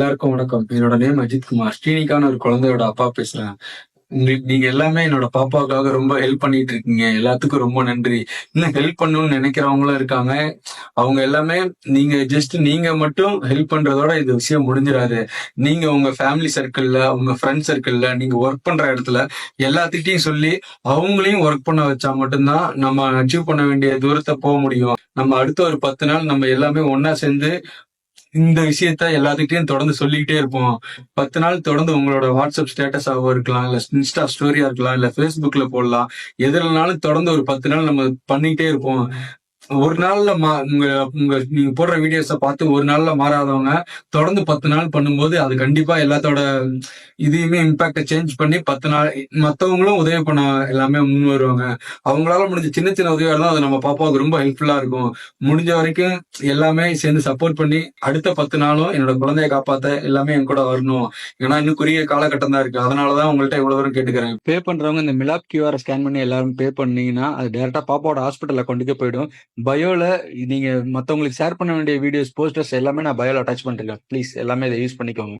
எல்லாருக்கும் வணக்கம். என்னோட நேம் அஜித்குமார். ஸ்ரீனிகான்னு ஒரு குழந்தையோட அப்பா பேசுறேன். நீங்க எல்லாமே என்னோட பாப்பாவுக்காக ரொம்ப ஹெல்ப் பண்ணிட்டு இருக்கீங்க. எல்லாத்துக்கும் ரொம்ப நன்றி. இன்னும் ஹெல்ப் பண்ணணும்னு நினைக்கிறவங்களும் இருக்காங்க. அவங்க எல்லாமே நீங்க மட்டும் ஹெல்ப் பண்றதோட இந்த விஷயம் முடிஞ்சிராது. நீங்க உங்க ஃபேமிலி சர்க்கிள்ல, உங்க ஃப்ரெண்ட் சர்க்கிள்ல, நீங்க ஒர்க் பண்ற இடத்துல எல்லாத்துக்கிட்டயும் சொல்லி, அவங்களையும் ஒர்க் பண்ண வச்சா மட்டும்தான் நம்ம அச்சீவ் பண்ண வேண்டிய தூரத்த முடியும். நம்ம அடுத்த ஒரு 10 நாள் நம்ம எல்லாமே ஒண்ணா சேர்ந்து இந்த விஷயத்த எல்லாத்துக்கிட்டையும் தொடர்ந்து சொல்லிக்கிட்டே இருப்போம். 10 நாள் தொடர்ந்து உங்களோட வாட்ஸ்அப் ஸ்டேட்டஸாவோ இருக்கலாம், இல்ல இன்ஸ்டா ஸ்டோரியா இருக்கலாம், இல்ல Facebookல போடலாம். எதுலனாலும் தொடர்ந்து ஒரு 10 நாள் நம்ம பண்ணிக்கிட்டே இருப்போம். ஒரு நாள்ல உங்க உங்க நீங்க போடுற வீடியோஸ பார்த்து ஒரு நாள்ல மாறாதவங்க, தொடர்ந்து 10 நாள் பண்ணும்போது, அது கண்டிப்பா எல்லாத்தோட இதையுமே இம்பாக்ட்ட சேஞ்ச் பண்ணி 10 நாள் மத்தவங்களும் உதவி பண்ண எல்லாமே முன் வருவாங்க. அவங்களால முடிஞ்ச சின்ன சின்ன உதவியா இருந்தா அது நம்ம பாப்பாவுக்கு ரொம்ப ஹெல்ப்ஃபுல்லா இருக்கும். முடிஞ்ச வரைக்கும் எல்லாமே சேர்ந்து சப்போர்ட் பண்ணி, அடுத்த 10 நாளும் என்னோட குழந்தைய காப்பாத்த எல்லாமே என் கூட வரணும். ஏன்னா இன்னும் குறுகிய காலகட்டம் தான் இருக்கு. அதனால தான் உங்கள்ட்ட இவ்வளவு தூரம் கேட்டுக்கிறேன். பே பண்றவங்க இந்த மிலாப் கியூஆர் ஸ்கேன் பண்ணி எல்லாரும் பே பண்ணீங்கன்னா, அது டைரக்ட்டா பாப்பாவோட ஹாஸ்பிட்டல்ல கொண்டு போயிடும். பயோல நீங்க மத்தவங்களுக்கு ஷேர் பண்ண வேண்டிய வீடியோஸ், போஸ்டர்ஸ் எல்லாமே நான் பயோல அட்டாச் பண்ணிருக்கேன். ப்ளீஸ் எல்லாமே இத யூஸ் பண்ணிக்கோங்க.